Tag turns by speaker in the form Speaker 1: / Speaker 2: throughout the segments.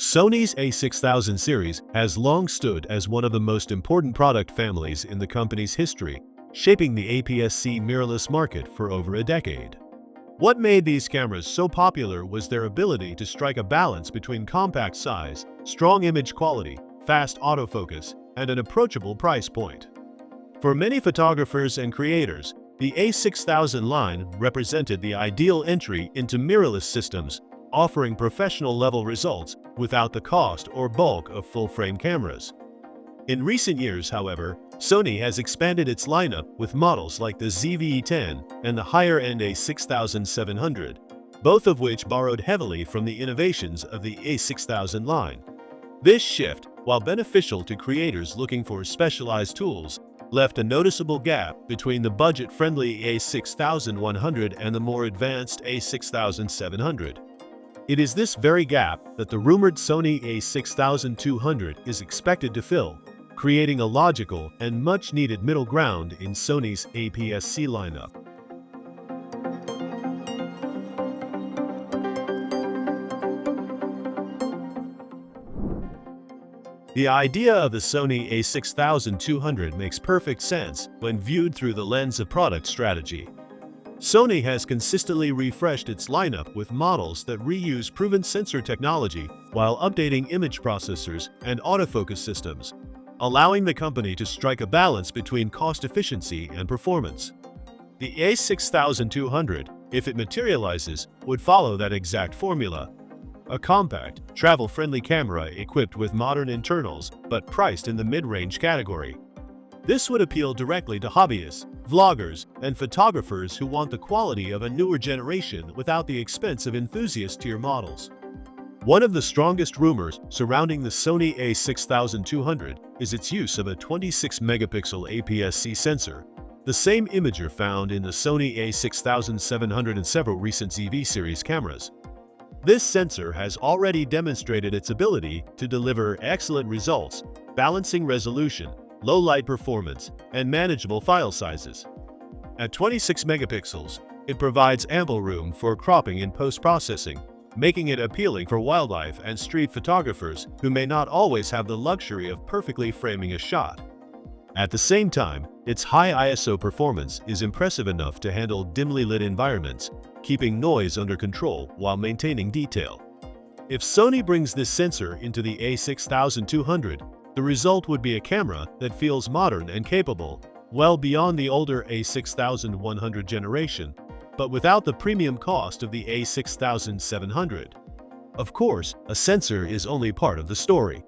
Speaker 1: Sony's A6000 series has long stood as one of the most important product families in the company's history, shaping the APS-C mirrorless market for over a decade. What made these cameras so popular was their ability to strike a balance between compact size, strong image quality, fast autofocus, and an approachable price point. For many photographers and creators, the A6000 line represented the ideal entry into mirrorless systems, offering professional-level results without the cost or bulk of full-frame cameras. In recent years, however, Sony has expanded its lineup with models like the ZV-E10 and the higher-end A6700, both of which borrowed heavily from the innovations of the A6000 line. This shift, while beneficial to creators looking for specialized tools, left a noticeable gap between the budget-friendly A6100 and the more advanced A6700. It is this very gap that the rumored Sony A6200 is expected to fill, creating a logical and much-needed middle ground in Sony's APS-C lineup. The idea of the Sony A6200 makes perfect sense when viewed through the lens of product strategy. Sony has consistently refreshed its lineup with models that reuse proven sensor technology while updating image processors and autofocus systems, allowing the company to strike a balance between cost efficiency and performance. The A6200, if it materializes, would follow that exact formula. A compact, travel-friendly camera equipped with modern internals but priced in the mid-range category. This would appeal directly to hobbyists, vloggers, and photographers who want the quality of a newer generation without the expense of enthusiast-tier models. One of the strongest rumors surrounding the Sony A6200 is its use of a 26-megapixel APS-C sensor, the same imager found in the Sony A6700 and several recent ZV series cameras. This sensor has already demonstrated its ability to deliver excellent results, balancing resolution, low light performance, and manageable file sizes. At 26 megapixels, it provides ample room for cropping in post-processing, making it appealing for wildlife and street photographers who may not always have the luxury of perfectly framing a shot. At the same time, its high ISO performance is impressive enough to handle dimly lit environments, keeping noise under control while maintaining detail. If Sony brings this sensor into the A6200, the result would be a camera that feels modern and capable, well beyond the older A6100 generation, but without the premium cost of the A6700. Of course, a sensor is only part of the story.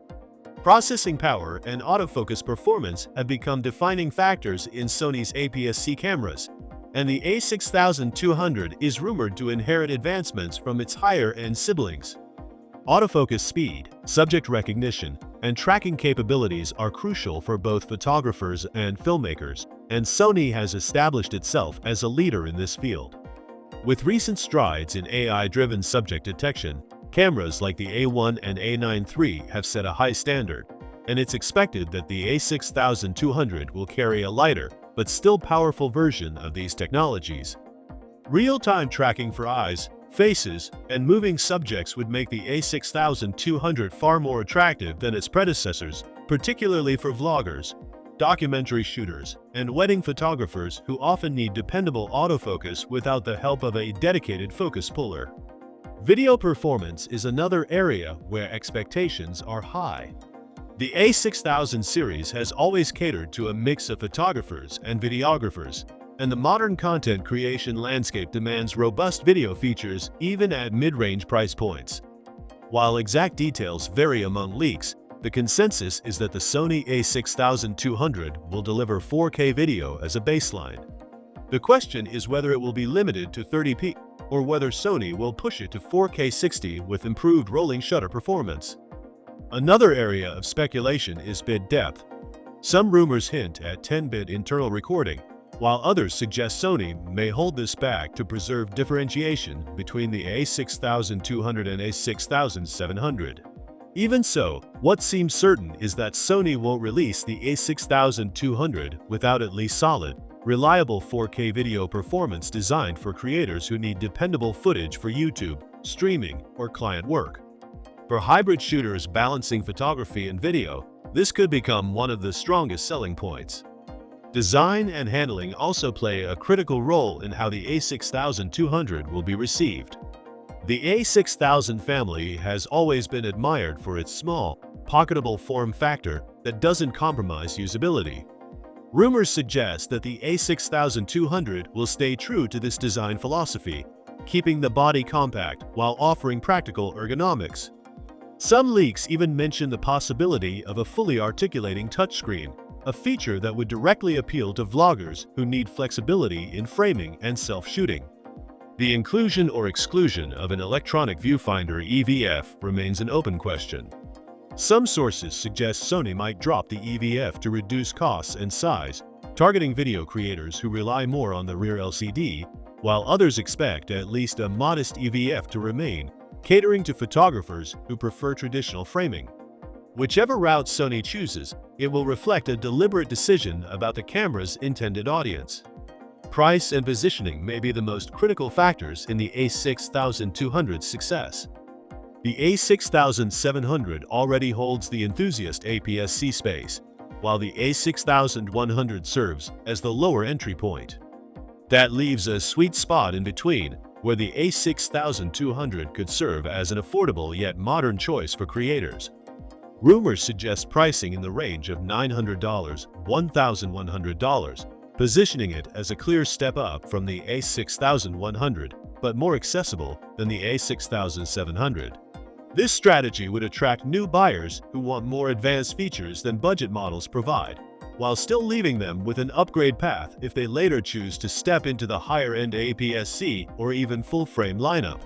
Speaker 1: Processing power and autofocus performance have become defining factors in Sony's APS-C cameras, and the A6200 is rumored to inherit advancements from its higher-end siblings. Autofocus speed, subject recognition, and tracking capabilities are crucial for both photographers and filmmakers, and Sony has established itself as a leader in this field. With recent strides in AI-driven subject detection, cameras like the A1 and A9 III have set a high standard, and it's expected that the A6200 will carry a lighter but still powerful version of these technologies. Real-time tracking for eyes, faces, and moving subjects would make the A6200 far more attractive than its predecessors, particularly for vloggers, documentary shooters, and wedding photographers who often need dependable autofocus without the help of a dedicated focus puller. Video performance is another area where expectations are high. The A6000 series has always catered to a mix of photographers and videographers, and the modern content creation landscape demands robust video features even at mid-range price points. While exact details vary among leaks, the consensus is that the Sony A6200 will deliver 4K video as a baseline. The question is whether it will be limited to 30p, or whether Sony will push it to 4K 60 with improved rolling shutter performance. Another area of speculation is bit depth. Some rumors hint at 10-bit internal recording, while others suggest Sony may hold this back to preserve differentiation between the A6200 and A6700. Even so, what seems certain is that Sony won't release the A6200 without at least solid, reliable 4K video performance designed for creators who need dependable footage for YouTube, streaming, or client work. For hybrid shooters balancing photography and video, this could become one of the strongest selling points. Design and handling also play a critical role in how the A6200 will be received. The A6000 family has always been admired for its small, pocketable form factor that doesn't compromise usability. Rumors suggest that the A6200 will stay true to this design philosophy, keeping the body compact while offering practical ergonomics. Some leaks even mention the possibility of a fully articulating touchscreen, a feature that would directly appeal to vloggers who need flexibility in framing and self-shooting. The inclusion or exclusion of an electronic viewfinder (EVF) remains an open question. Some sources suggest Sony might drop the EVF to reduce costs and size, targeting video creators who rely more on the rear LCD, while others expect at least a modest EVF to remain, catering to photographers who prefer traditional framing. Whichever route Sony chooses, it will reflect a deliberate decision about the camera's intended audience. Price and positioning may be the most critical factors in the A6200's success. The A6700 already holds the enthusiast APS-C space, while the A6100 serves as the lower entry point. That leaves a sweet spot in between, where the A6200 could serve as an affordable yet modern choice for creators. Rumors suggest pricing in the range of $900 to $1,100, positioning it as a clear step up from the A6100, but more accessible than the A6700. This strategy would attract new buyers who want more advanced features than budget models provide, while still leaving them with an upgrade path if they later choose to step into the higher-end APS-C or even full-frame lineup.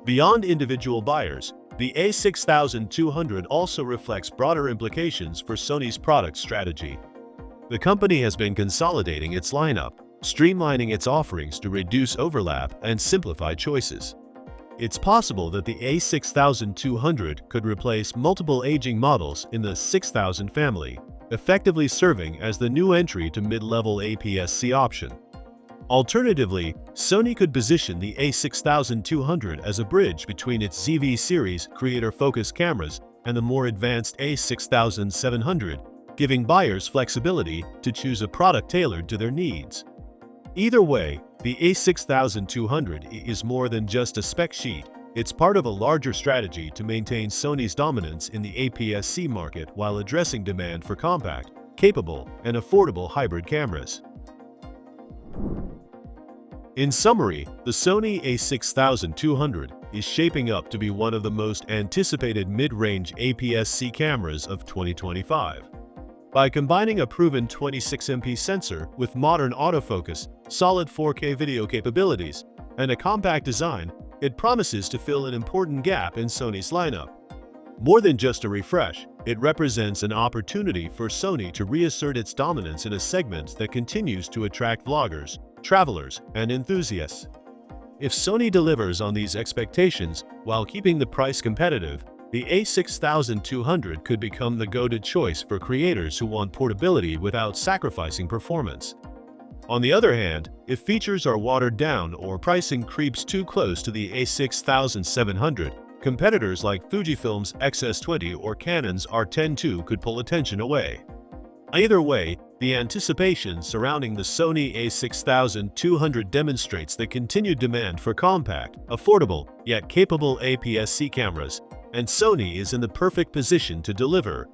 Speaker 1: Beyond individual buyers, the A6200 also reflects broader implications for Sony's product strategy. The company has been consolidating its lineup, streamlining its offerings to reduce overlap and simplify choices. It's possible that the A6200 could replace multiple aging models in the 6000 family, effectively serving as the new entry to mid-level APS-C option. Alternatively, Sony could position the A6200 as a bridge between its ZV series creator-focused cameras and the more advanced A6700, giving buyers flexibility to choose a product tailored to their needs. Either way, the A6200 is more than just a spec sheet. It's part of a larger strategy to maintain Sony's dominance in the APS-C market while addressing demand for compact, capable, and affordable hybrid cameras. In summary, the Sony A6200 is shaping up to be one of the most anticipated mid-range APS-C cameras of 2025. By combining a proven 26MP sensor with modern autofocus, solid 4K video capabilities, and a compact design, it promises to fill an important gap in Sony's lineup. More than just a refresh, it represents an opportunity for Sony to reassert its dominance in a segment that continues to attract vloggers, travelers, and enthusiasts. If Sony delivers on these expectations while keeping the price competitive, the A6200 could become the go-to choice for creators who want portability without sacrificing performance. On the other hand, if features are watered down or pricing creeps too close to the A6700, competitors like Fujifilm's X-S20 or Canon's R10 II could pull attention away. Either way, the anticipation surrounding the Sony A6200 demonstrates the continued demand for compact, affordable, yet capable APS-C cameras, and Sony is in the perfect position to deliver,